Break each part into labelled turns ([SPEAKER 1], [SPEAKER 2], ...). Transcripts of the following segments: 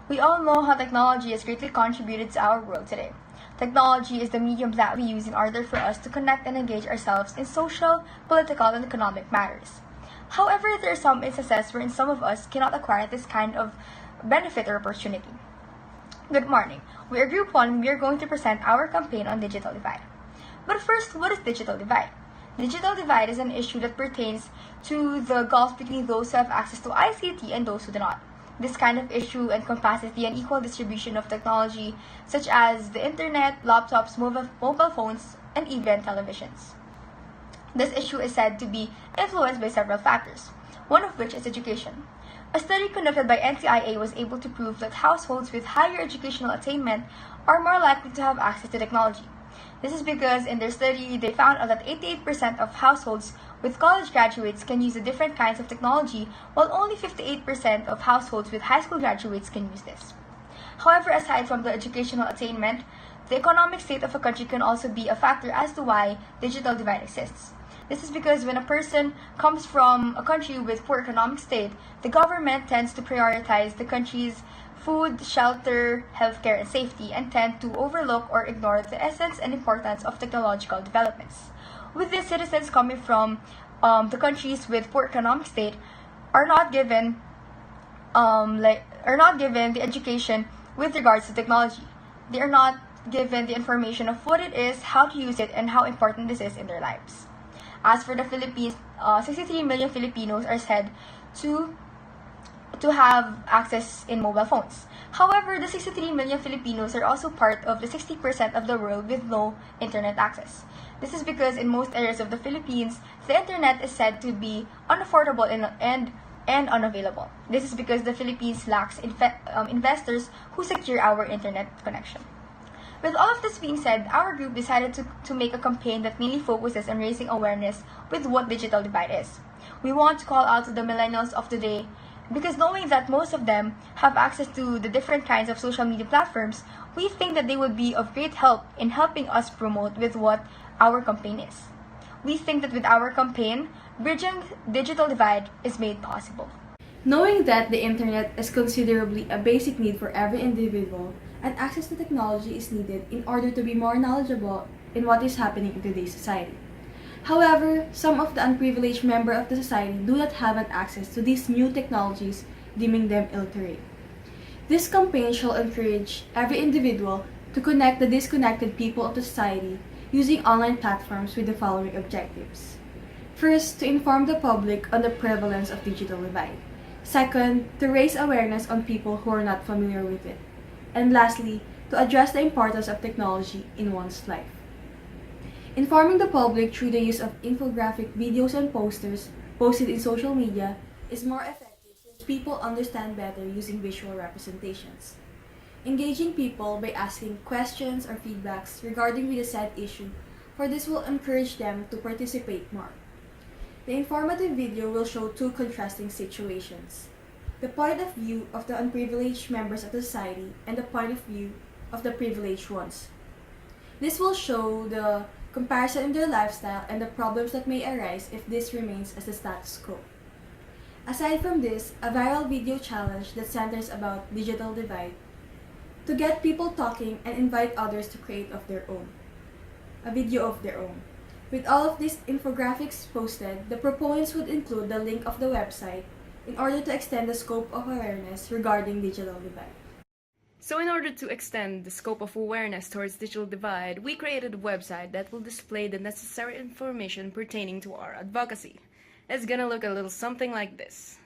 [SPEAKER 1] We all know how technology has greatly contributed to our world today. Technology is the medium that we use in order for us to connect and engage ourselves in social, political, and economic matters. However, there are some instances wherein some of us cannot acquire this kind of benefit or opportunity. Good morning. We are Group 1 and we are going to present our campaign on digital divide. But first, what is digital divide? Digital divide is an issue that pertains to the gulf between those who have access to ICT and those who do not. This kind of issue encompasses the unequal distribution of technology such as the internet, laptops, mobile phones, and even televisions. This issue is said to be influenced by several factors, one of which is education. A study conducted by NTIA was able to prove that households with higher educational attainment are more likely to have access to technology. This is because in their study, they found out that 88% of households with college graduates can use the different kinds of technology, while only 58% of households with high school graduates can use this. However, aside from the educational attainment, the economic state of a country can also be a factor as to why digital divide exists. This is because when a person comes from a country with poor economic state, the government tends to prioritize the country's food, shelter, healthcare, and safety, and tend to overlook or ignore the essence and importance of technological developments. With this, citizens coming from the countries with poor economic state are not given the education with regards to technology. They are not given the information of what it is, how to use it, and how important this is in their lives. As for the Philippines, 63 million Filipinos are said to have access in mobile phones. However, the 63 million Filipinos are also part of the 60% of the world with no internet access. This is because in most areas of the Philippines, the internet is said to be unaffordable and unavailable. This is because the Philippines lacks investors who secure our internet connection. With all of this being said, our group decided to make a campaign that mainly focuses on raising awareness with what digital divide is. We want to call out to the millennials of today because knowing that most of them have access to the different kinds of social media platforms, we think that they would be of great help in helping us promote with what our campaign is. We think that with our campaign, bridging digital divide is made possible.
[SPEAKER 2] Knowing that the internet is considerably a basic need for every individual, and access to technology is needed in order to be more knowledgeable in what is happening in today's society. However, some of the unprivileged members of the society do not have access to these new technologies, deeming them illiterate. This campaign shall encourage every individual to connect the disconnected people of the society using online platforms with the following objectives. First, to inform the public on the prevalence of digital divide. Second, to raise awareness on people who are not familiar with it. And lastly, to address the importance of technology in one's life. Informing the public through the use of infographic videos and posters posted in social media is more effective since people understand better using visual representations. Engaging people by asking questions or feedbacks regarding with the said issue, for this will encourage them to participate more. The informative video will show two contrasting situations: the point of view of the unprivileged members of the society and the point of view of the privileged ones. This will show the comparison in their lifestyle and the problems that may arise if this remains as the status quo. Aside from this, a viral video challenge that centers about digital divide to get people talking and invite others to create a video of their own. With all of these infographics posted, the proponents would include the link of the website in order to extend the scope of awareness regarding digital divide.
[SPEAKER 3] So in order to extend the scope of awareness towards digital divide, we created a website that will display the necessary information pertaining to our advocacy. It's gonna look a little something like this.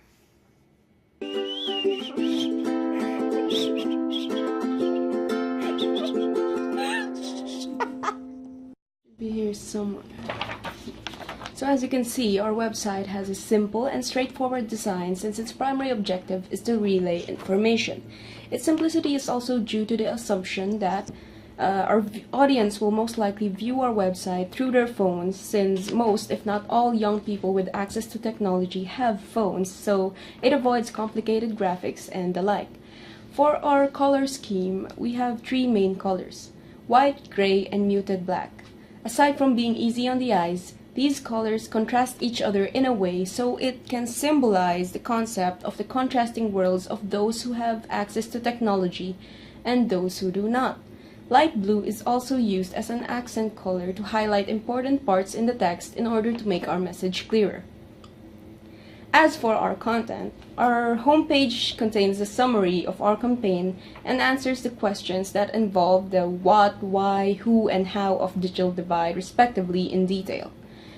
[SPEAKER 3] Be here somewhere. So as you can see, our website has a simple and straightforward design since its primary objective is to relay information. Its simplicity is also due to the assumption that our audience will most likely view our website through their phones, since most, if not all, young people with access to technology have phones, so it avoids complicated graphics and the like. For our color scheme, we have three main colors: white, gray, and muted black. Aside from being easy on the eyes, These colors contrast each other in a way so it can symbolize the concept of the contrasting worlds of those who have access to technology and those who do not. Light blue is also used as an accent color to highlight important parts in the text in order to make our message clearer. As for our content, our homepage contains a summary of our campaign and answers the questions that involve the what, why, who, and how of digital divide respectively in detail.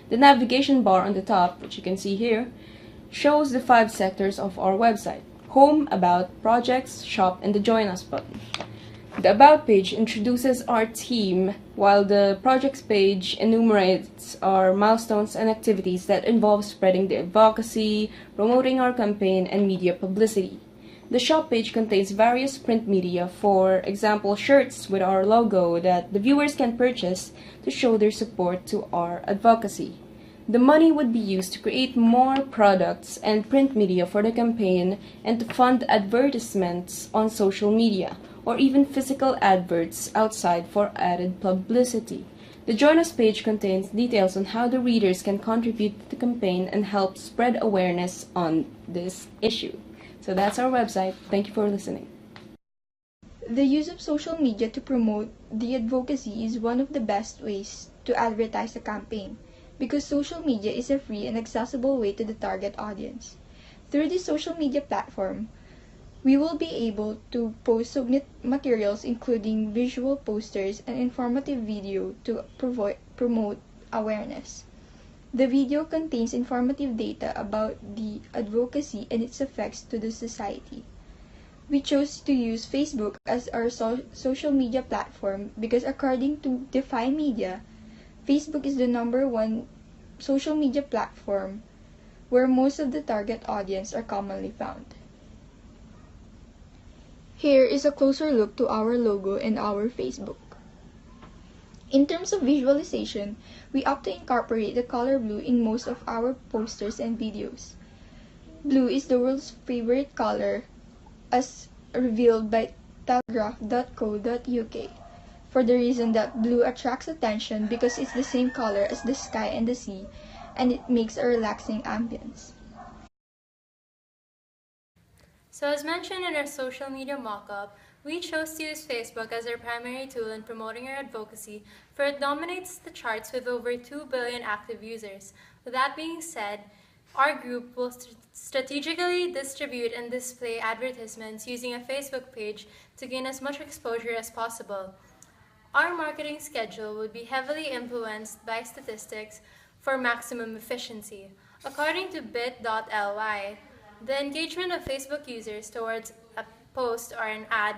[SPEAKER 3] The navigation bar on the top, which you can see here, shows the 5 sectors of our website: Home, About, Projects, Shop, and the Join Us button. The About page introduces our team, while the Projects page enumerates our milestones and activities that involve spreading the advocacy, promoting our campaign, and media publicity. The Shop page contains various print media, for example shirts with our logo that the viewers can purchase to show their support to our advocacy. The money would be used to create more products and print media for the campaign and to fund advertisements on social media, or even physical adverts outside for added publicity. The Join Us page contains details on how the readers can contribute to the campaign and help spread awareness on this issue. So that's our website. Thank you for listening.
[SPEAKER 1] The use of social media to promote the advocacy is one of the best ways to advertise a campaign, because social media is a free and accessible way to the target audience. Through this social media platform, we will be able to submit materials including visual posters and informative video to promote awareness. The video contains informative data about the advocacy and its effects to the society. We chose to use Facebook as our social media platform because, according to Defy Media, Facebook is the #1 social media platform where most of the target audience are commonly found. Here is a closer look to our logo and our Facebook. In terms of visualization, we opt to incorporate the color blue in most of our posters and videos. Blue is the world's favorite color, as revealed by telegraph.co.uk, for the reason that blue attracts attention because it's the same color as the sky and the sea, and it makes a relaxing ambience.
[SPEAKER 4] So as mentioned in our social media mock-up, we chose to use Facebook as our primary tool in promoting our advocacy, for it dominates the charts with over 2 billion active users. With that being said, our group will strategically distribute and display advertisements using a Facebook page to gain as much exposure as possible. Our marketing schedule would be heavily influenced by statistics for maximum efficiency. According to bit.ly, the engagement of Facebook users towards a post or an ad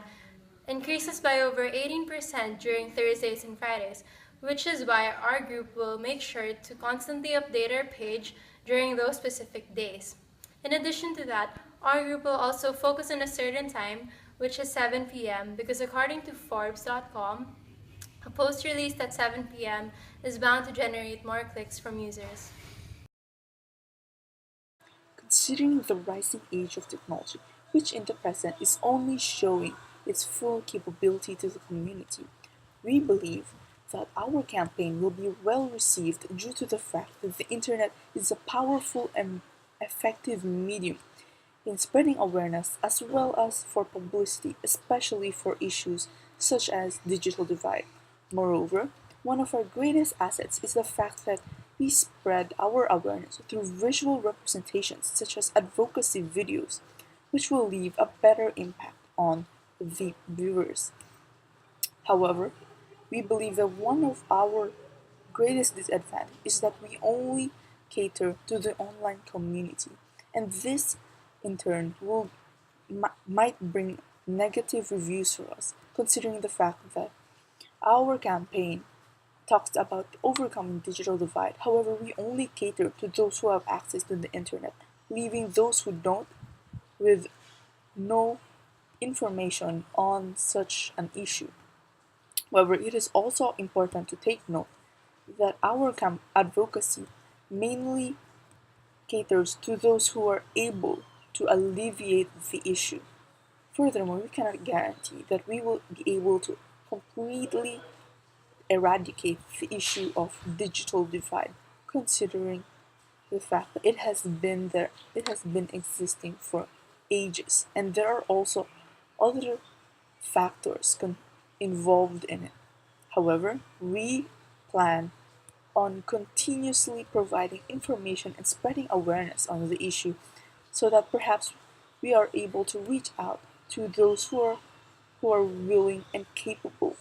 [SPEAKER 4] increases by over 18% during Thursdays and Fridays, which is why our group will make sure to constantly update our page during those specific days. In addition to that, our group will also focus on a certain time, which is 7 p.m., because according to Forbes.com, a post released at 7 p.m. is bound to generate more clicks from users.
[SPEAKER 5] Considering the rising age of technology, which in the present is only showing its full capability to the community, we believe that our campaign will be well received due to the fact that the internet is a powerful and effective medium in spreading awareness as well as for publicity, especially for issues such as digital divide. Moreover, one of our greatest assets is the fact that we spread our awareness through visual representations such as advocacy videos, which will leave a better impact on the viewers. However, we believe that one of our greatest disadvantages is that we only cater to the online community, and this in turn might bring negative reviews for us, considering the fact that our campaign talks about overcoming digital divide. However, we only cater to those who have access to the internet, leaving those who don't with no information on such an issue. However, it is also important to take note that our advocacy mainly caters to those who are able to alleviate the issue. Furthermore, we cannot guarantee that we will be able to completely eradicate the issue of digital divide, considering the fact that it has been there, it has been existing for ages, and there are also other factors involved in it. However, we plan on continuously providing information and spreading awareness on the issue so that perhaps we are able to reach out to those who are willing and capable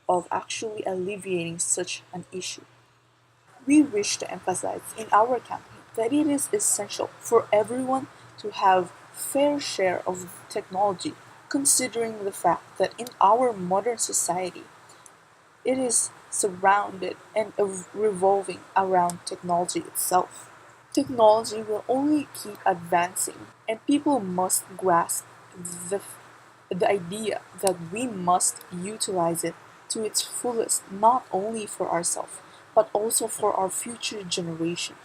[SPEAKER 5] of actually alleviating such an issue. We wish to emphasize in our campaign that it is essential for everyone to have fair share of technology, considering the fact that in our modern society it is surrounded and revolving around technology itself. Technology will only keep advancing, and people must grasp the, the idea that we must utilize it to its fullest, not only for ourselves, but also for our future generations.